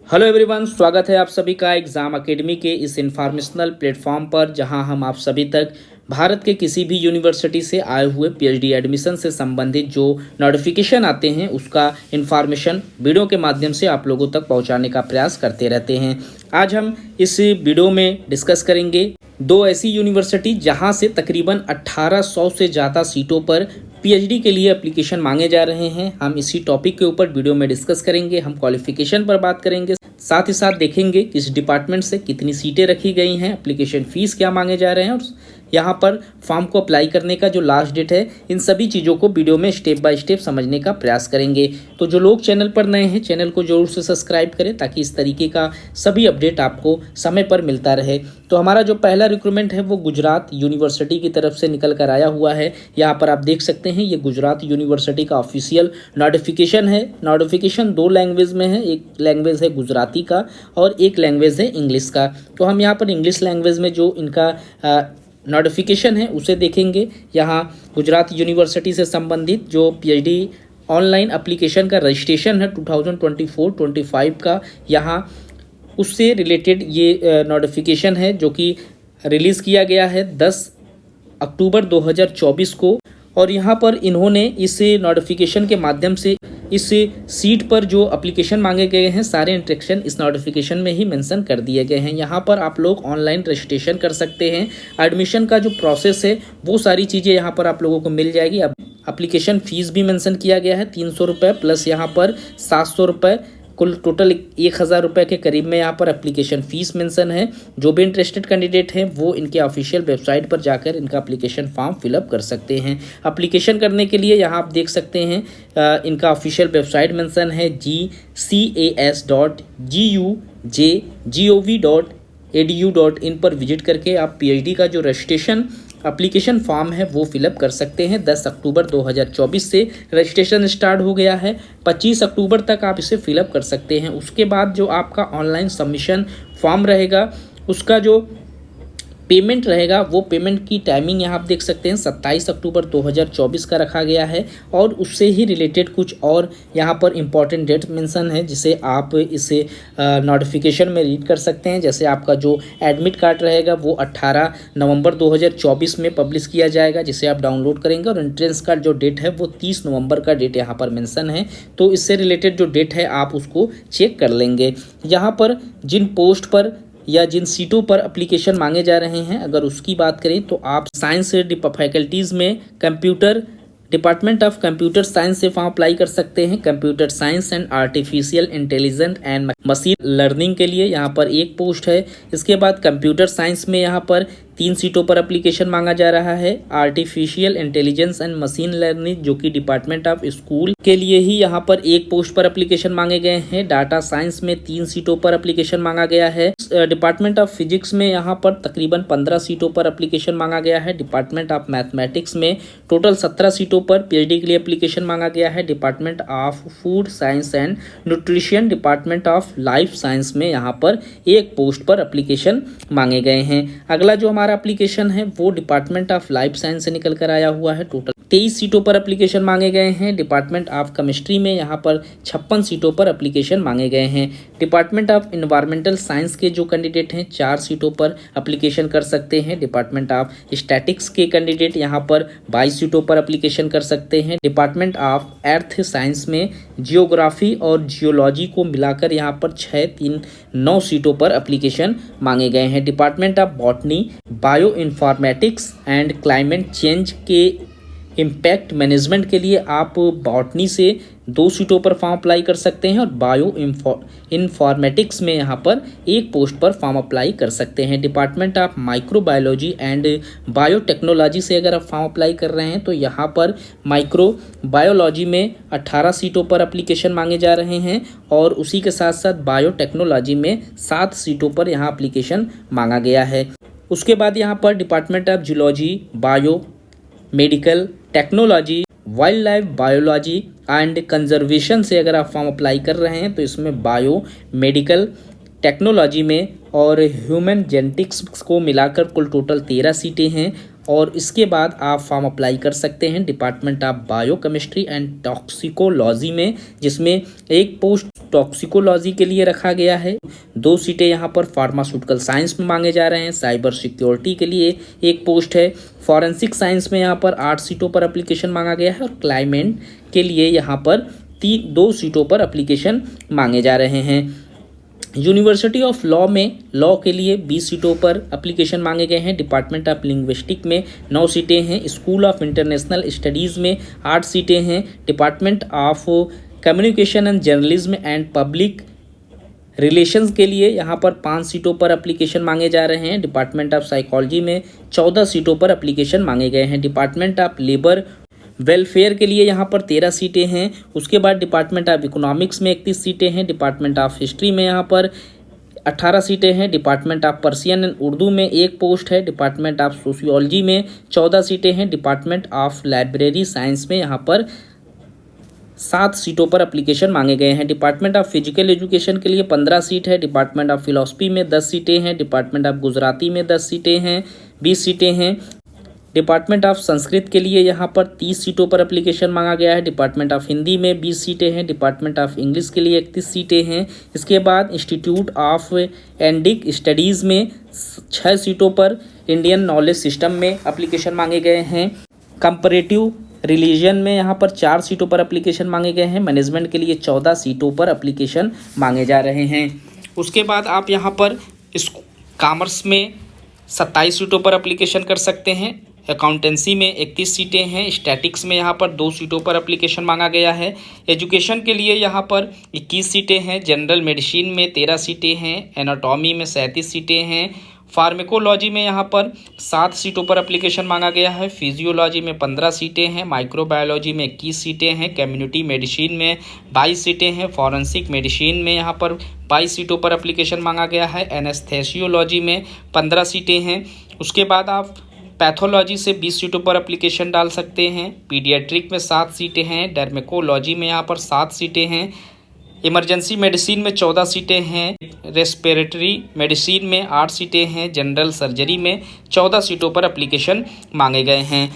Hello everyone, स्वागत है आप सभी का एग्ज़ाम एकेडमी के इस इन्फॉर्मेशनल प्लेटफॉर्म पर, जहां हम आप सभी तक भारत के किसी भी यूनिवर्सिटी से आए हुए पीएचडी एडमिशन से संबंधित जो नोटिफिकेशन आते हैं उसका इन्फॉर्मेशन वीडियो के माध्यम से आप लोगों तक पहुंचाने का प्रयास करते रहते हैं। आज हम इस वीडियो में डिस्कस करेंगे दो ऐसी यूनिवर्सिटी जहां से तकरीबन 1800 से ज़्यादा सीटों पर पीएचडी के लिए एप्लीकेशन मांगे जा रहे हैं। हम इसी टॉपिक के ऊपर वीडियो में डिस्कस करेंगे। हम क्वालिफिकेशन पर बात करेंगे, साथ ही साथ देखेंगे किस डिपार्टमेंट से कितनी सीटें रखी गई हैं, एप्लीकेशन फ़ीस क्या मांगे जा रहे हैं और यहाँ पर फॉर्म को अप्लाई करने का जो लास्ट डेट है, इन सभी चीज़ों को वीडियो में स्टेप बाय स्टेप समझने का प्रयास करेंगे। तो जो लोग चैनल पर नए हैं, चैनल को जरूर से सब्सक्राइब करें ताकि इस तरीके का सभी अपडेट आपको समय पर मिलता रहे। तो हमारा जो पहला रिक्रूटमेंट है वो गुजरात यूनिवर्सिटी की तरफ से निकल कर आया हुआ है। यहाँ पर आप देख सकते हैं, ये गुजरात यूनिवर्सिटी का ऑफिशियल नोटिफिकेशन है। नोटिफिकेशन दो लैंग्वेज में है, एक लैंग्वेज है गुजराती का और एक लैंग्वेज है इंग्लिश का। तो हम यहाँ पर इंग्लिश लैंग्वेज में जो इनका नोटिफिकेशन है उसे देखेंगे। यहाँ गुजरात यूनिवर्सिटी से संबंधित जो पीएचडी ऑनलाइन एप्लीकेशन का रजिस्ट्रेशन है 2024-25 का, यहाँ उससे रिलेटेड ये नोटिफिकेशन है जो कि रिलीज़ किया गया है 10 अक्टूबर 2024 को। और यहाँ पर इन्होंने इस नोटिफिकेशन के माध्यम से इस सीट पर जो एप्लीकेशन मांगे गए हैं, सारे इंस्ट्रक्शन इस नोटिफिकेशन में ही मेंशन कर दिए गए हैं। यहाँ पर आप लोग ऑनलाइन रजिस्ट्रेशन कर सकते हैं। एडमिशन का जो प्रोसेस है वो सारी चीज़ें यहाँ पर आप लोगों को मिल जाएगी। अब एप्लीकेशन फ़ीस भी मेंशन किया गया है 300 रुपये प्लस यहाँ पर 700 रुपये, कुल टोटल 1000 रुपये के करीब में यहाँ पर एप्लीकेशन फ़ीस मेंशन है। जो भी इंटरेस्टेड कैंडिडेट हैं वो इनके ऑफिशियल वेबसाइट पर जाकर इनका एप्लीकेशन फॉर्म फिलअप कर सकते हैं। एप्लीकेशन करने के लिए यहाँ आप देख सकते हैं इनका ऑफिशियल वेबसाइट मेंशन है gcas.gujgov.edu.in पर विजिट करके आप पीएचडी का जो रजिस्ट्रेशन एप्लीकेशन फॉर्म है वो फिलअप कर सकते हैं। 10 अक्टूबर 2024 से रजिस्ट्रेशन स्टार्ट हो गया है, 25 अक्टूबर तक आप इसे फिलअप कर सकते हैं। उसके बाद जो आपका ऑनलाइन सबमिशन फॉर्म रहेगा, उसका जो पेमेंट रहेगा वो पेमेंट की टाइमिंग यहाँ आप देख सकते हैं 27 अक्टूबर 2024 का रखा गया है। और उससे ही रिलेटेड कुछ और यहाँ पर इम्पॉर्टेंट डेट मेंशन है जिसे आप इसे नोटिफिकेशन में रीड कर सकते हैं। जैसे आपका जो एडमिट कार्ड रहेगा वो 18 नवंबर 2024 में पब्लिश किया जाएगा, जिसे आप डाउनलोड करेंगे। और एंट्रेंस का जो डेट है वो 30 नवंबर का डेट यहाँ पर मेंशन है। तो इससे रिलेटेड जो डेट है आप उसको चेक कर लेंगे। यहाँ पर जिन पोस्ट पर या जिन सीटों पर एप्लीकेशन मांगे जा रहे हैं, अगर उसकी बात करें तो आप साइंस फैकल्टीज़ में computer department of computer science से फॉर्म अप्लाई कर सकते हैं। Computer science and artificial intelligence and machine learning के लिए यहाँ पर एक पोस्ट है। इसके बाद कंप्यूटर साइंस में यहाँ पर 3 सीटों पर एप्लीकेशन मांगा जा रहा है। Artificial intelligence and machine learning जो कि डिपार्टमेंट ऑफ स्कूल के लिए ही यहाँ पर एक पोस्ट पर एप्लीकेशन मांगे गए हैं। डाटा साइंस में 3 सीटों पर एप्लीकेशन मांगा गया है। डिपार्टमेंट ऑफ फिजिक्स में यहाँ पर तकरीबन 15 सीटों पर एप्लीकेशन मांगा गया है। डिपार्टमेंट ऑफ मैथमेटिक्स में टोटल 17 सीटों पर पीएचडी के लिए एप्लीकेशन मांगा गया है। Department of food science and nutrition, department of life science में यहाँ पर एक पोस्ट पर एप्लीकेशन मांगे गए हैं। अगला जो हमारा एप्लीकेशन है वो डिपार्टमेंट ऑफ लाइफ साइंस से निकल कर आया हुआ है। टोटल 23 सीटों पर एप्लीकेशन मांगे गए हैं। डिपार्टमेंट ऑफ केमिस्ट्री में यहाँ पर 56 सीटों पर एप्लीकेशन मांगे गए हैं। डिपार्टमेंट ऑफ एनवायरमेंटल साइंस के जो कैंडिडेट हैं 4 सीटों पर एप्लीकेशन कर सकते हैं। डिपार्टमेंट ऑफ स्टैटिक्स के कैंडिडेट यहाँ पर 22 सीटों पर एप्लीकेशन कर सकते हैं। डिपार्टमेंट ऑफ अर्थ साइंस में जियोग्राफी और जियोलॉजी को मिलाकर यहाँ पर 9 सीटों पर एप्लीकेशन मांगे गए हैं। Department of botany, bio informatics and climate change के इम्पैक्ट मैनेजमेंट के लिए आप बॉटनी से 2 सीटों पर फॉर्म अप्लाई कर सकते हैं। और बायो इन्फॉर्मेटिक्स में यहाँ पर एक पोस्ट पर फॉर्म अप्लाई कर सकते हैं। Department of microbiology and biotechnology से अगर आप फॉर्म अप्लाई कर रहे हैं तो यहाँ पर माइक्रोबायोलॉजी में 18 सीटों पर एप्लीकेशन मांगे जा रहे हैं। और उसी के साथ साथ बायोटेक्नोलॉजी में 7 सीटों पर यहाँ एप्लीकेशन मांगा गया है। उसके बाद यहाँ पर department of zoology, bio medical technology, wild life biology and conservation से अगर आप फॉर्म अप्लाई कर रहे हैं तो इसमें बायो मेडिकल टेक्नोलॉजी में और ह्यूमन जेनेटिक्स को मिलाकर कुल टोटल 13 सीटें हैं। और इसके बाद आप फॉर्म अप्लाई कर सकते हैं department of biochemistry and toxicology में, जिसमें एक पोस्ट टॉक्सिकोलॉजी के लिए रखा गया है। 2 सीटें यहाँ पर फार्मास्यूटिकल साइंस में मांगे जा रहे हैं। साइबर सिक्योरिटी के लिए एक पोस्ट है। फॉरेंसिक साइंस में यहाँ पर 8 सीटों पर एप्लीकेशन मांगा गया है और क्लाइमेट के लिए यहाँ पर 2 सीटों पर एप्लीकेशन मांगे जा रहे हैं। यूनिवर्सिटी ऑफ लॉ में लॉ के लिए 20 सीटों पर एप्लीकेशन मांगे गए हैं। डिपार्टमेंट ऑफ लिंग्विस्टिक में 9 सीटें हैं। स्कूल ऑफ इंटरनेशनल स्टडीज़ में 8 सीटें हैं। Department of communication and journalism and public relations के लिए यहाँ पर 5 सीटों पर एप्लीकेशन मांगे जा रहे हैं। डिपार्टमेंट ऑफ साइकोलॉजी में 14 सीटों पर एप्लीकेशन मांगे गए हैं। डिपार्टमेंट ऑफ लेबर वेलफेयर के लिए यहाँ पर 13 सीटें हैं। उसके बाद डिपार्टमेंट ऑफ इकोनॉमिक्स में 31 सीटें हैं। डिपार्टमेंट ऑफ हिस्ट्री में यहाँ पर 18 सीटें हैं। Department of Persian and Urdu में 1 पोस्ट है। डिपार्टमेंट ऑफ सोशियोलॉजी में 14 सीटें हैं। डिपार्टमेंट ऑफ लाइब्रेरी साइंस में यहाँ पर 7 सीटों पर एप्लीकेशन मांगे गए हैं। डिपार्टमेंट ऑफ फिजिकल एजुकेशन के लिए 15 सीट है। डिपार्टमेंट ऑफ फिलॉसफी में 10 सीटें हैं। डिपार्टमेंट ऑफ गुजराती में 10 सीटें हैं, 20 सीटें हैं। डिपार्टमेंट ऑफ संस्कृत के लिए यहाँ पर 30 सीटों पर एप्लीकेशन मांगा गया है। डिपार्टमेंट ऑफ हिंदी में 20 सीटें हैं। डिपार्टमेंट ऑफ इंग्लिश के लिए 31 सीटें हैं। इसके बाद इंस्टीट्यूट ऑफ इंडिक स्टडीज़ में 6 सीटों पर इंडियन नॉलेज सिस्टम में एप्लीकेशन मांगे गए हैं। कंपैरेटिव रिलीजन में यहाँ पर 4 सीटों पर एप्लीकेशन मांगे गए हैं। मैनेजमेंट के लिए 14 सीटों पर एप्लीकेशन मांगे जा रहे हैं। उसके बाद आप यहाँ पर इस कॉमर्स में 27 सीटों पर एप्लीकेशन कर सकते हैं। अकाउंटेंसी में 31 सीटें हैं। स्टैटिक्स में यहाँ पर 2 सीटों पर एप्लीकेशन मांगा गया है। एजुकेशन के लिए यहाँ पर 21 सीटें हैं। जनरल मेडिसिन में 13 सीटें हैं। एनाटॉमी में 37 सीटें हैं। फार्मेकोलॉजी में यहाँ पर 7 सीटों पर एप्लीकेशन मांगा गया है। फिजियोलॉजी में 15 सीटें हैं। माइक्रोबायोलॉजी में 21 सीटें हैं। कम्युनिटी मेडिसिन में 22 सीटें हैं। फॉरेंसिक मेडिसिन में यहाँ पर 22 सीटों पर एप्लीकेशन मांगा गया है। एनेस्थेसियोलॉजी में 15 सीटें हैं। उसके बाद आप पैथोलॉजी से 20 सीटों पर एप्लीकेशन डाल सकते हैं। पीडियाट्रिक में 7 सीटें हैं। डर्मेकोलॉजी में यहाँ पर 7 सीटें हैं। इमरजेंसी मेडिसिन में 14 सीटें हैं। रेस्पिरेटरी मेडिसिन में 8 सीटें हैं। जनरल सर्जरी में 14 सीटों पर एप्लीकेशन मांगे गए हैं।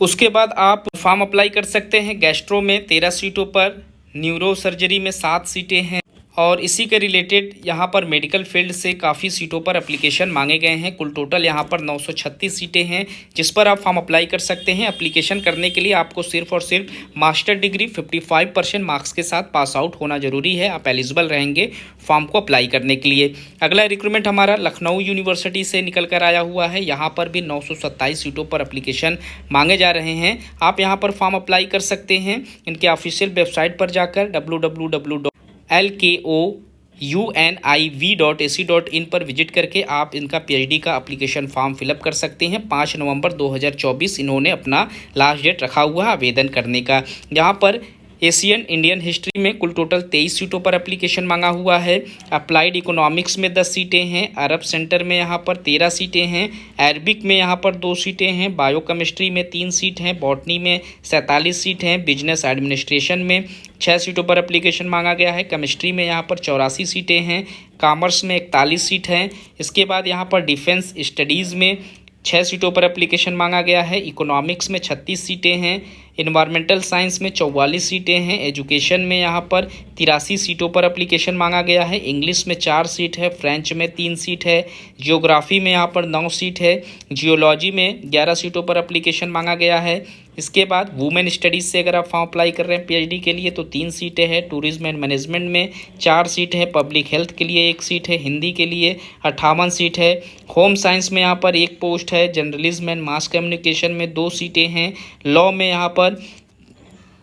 उसके बाद आप फॉर्म अप्लाई कर सकते हैं गैस्ट्रो में 13 सीटों पर, न्यूरो सर्जरी में 7 सीटें हैं और इसी के रिलेटेड यहाँ पर मेडिकल फील्ड से काफ़ी सीटों पर एप्लीकेशन मांगे गए हैं। कुल टोटल यहाँ पर 936 सीटें हैं जिस पर आप फॉर्म अप्लाई कर सकते हैं। एप्लीकेशन करने के लिए आपको सिर्फ और सिर्फ मास्टर डिग्री 55% मार्क्स के साथ पास आउट होना जरूरी है। आप एलिजिबल रहेंगे फॉर्म को अप्लाई करने के लिए। अगला रिक्रूटमेंट हमारा लखनऊ यूनिवर्सिटी से निकल कर आया हुआ है। यहाँ पर भी 927 सीटों पर एप्लीकेशन मांगे जा रहे हैं। आप यहाँ पर फॉर्म अप्लाई कर सकते हैं इनके ऑफिशियल वेबसाइट पर जाकर www.lkouuniv.ac.in पर विजिट करके आप इनका पीएचडी का एप्लीकेशन फॉर्म फिलअप कर सकते हैं। 5 नवंबर 2024 इन्होंने अपना लास्ट डेट रखा हुआ है आवेदन करने का। यहाँ पर एशियन इंडियन हिस्ट्री में कुल टोटल 23 सीटों पर एप्लीकेशन मांगा हुआ है। अप्लाइड इकोनॉमिक्स में 10 सीटें हैं। अरब सेंटर में यहाँ पर 13 सीटें हैं। अरबिक में यहाँ पर 2 सीटें हैं। बायोकेमिस्ट्री में 3 सीट हैं। बॉटनी में 47 सीट हैं। बिजनेस एडमिनिस्ट्रेशन में 6 सीटों पर एप्लीकेशन मांगा गया है। केमिस्ट्री में यहाँ पर 84 सीटें हैं। कॉमर्स में 41 सीट हैं। इसके बाद यहाँ पर डिफेंस स्टडीज़ में 6 सीटों पर एप्लीकेशन मांगा गया है। इकोनॉमिक्स में 36 सीटें हैं। इन्वायरमेंटल साइंस में 44 सीटें हैं। एजुकेशन में यहाँ पर 83 सीटों पर एप्लीकेशन मांगा गया है। इंग्लिश में 4 सीट है। फ्रेंच में 3 सीट है। जियोग्राफी में यहाँ पर 9 सीट है। जियोलॉजी में 11 सीटों पर एप्लीकेशन मांगा गया है। इसके बाद वुमेन स्टडीज़ से अगर आप फॉर्म अप्लाई कर रहे हैं पीएचडी के लिए तो 3 सीटें हैं। टूरिज्म एंड मैनेजमेंट में 4 सीट है। पब्लिक हेल्थ के लिए 1 सीट है। हिंदी के लिए 58 सीट है। होम साइंस में यहाँ पर 1 पोस्ट है। जर्नलिज्म एंड मास कम्युनिकेशन में 2 सीटें हैं। लॉ में यहाँ पर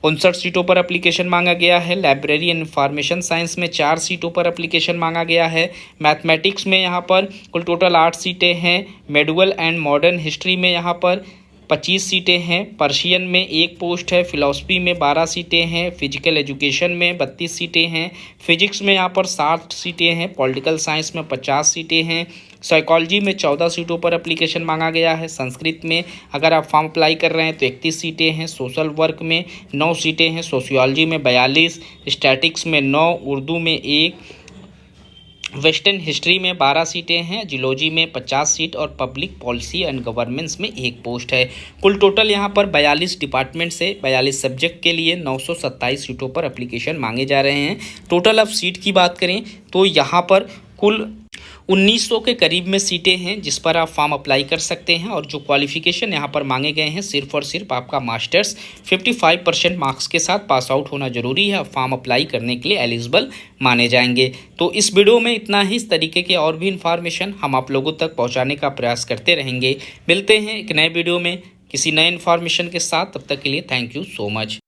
59 सीटों पर एप्लीकेशन मांगा गया है। लाइब्रेरी एंड इंफॉर्मेशन साइंस में 4 सीटों पर एप्लीकेशन मांगा गया है। मैथमेटिक्स में यहाँ पर कुल टोटल 8 सीटें हैं। मेडुअल एंड मॉडर्न हिस्ट्री में यहाँ पर 25 सीटें हैं। पर्शियन में 1 पोस्ट है। फिलॉसफी में 12 सीटें हैं। फिजिकल एजुकेशन में 32 सीटें हैं। फिजिक्स में यहाँ पर 60 सीटें हैं। पॉलिटिकल साइंस में 50 सीटें हैं। साइकोलॉजी में 14 सीटों पर एप्लीकेशन मांगा गया है। संस्कृत में अगर आप फॉर्म अप्लाई कर रहे हैं तो 31 सीटें हैं। सोशल वर्क में 9 सीटें हैं। सोशियोलॉजी में 42, स्टैटिक्स में 9, उर्दू में 1, वेस्टर्न हिस्ट्री में 12 सीटें हैं, जियोलॉजी में 50 सीट और पब्लिक पॉलिसी एंड गवर्नेंस में 1 पोस्ट है। कुल टोटल यहाँ पर 42 डिपार्टमेंट से 42 सब्जेक्ट के लिए 927 सीटों पर एप्लीकेशन मांगे जा रहे हैं। टोटल अब सीट की बात करें तो यहाँ पर कुल 1900 के करीब में सीटें हैं जिस पर आप फॉर्म अप्लाई कर सकते हैं। और जो क्वालिफिकेशन यहाँ पर मांगे गए हैं, सिर्फ और सिर्फ आपका मास्टर्स 55% मार्क्स के साथ पास आउट होना जरूरी है। आप फॉर्म अप्लाई करने के लिए एलिजिबल माने जाएंगे। तो इस वीडियो में इतना ही। इस तरीके के और भी इन्फॉर्मेशन हम आप लोगों तक पहुँचाने का प्रयास करते रहेंगे। मिलते हैं एक नए वीडियो में किसी नए इन्फॉर्मेशन के साथ। तब तक के लिए थैंक यू सो मच।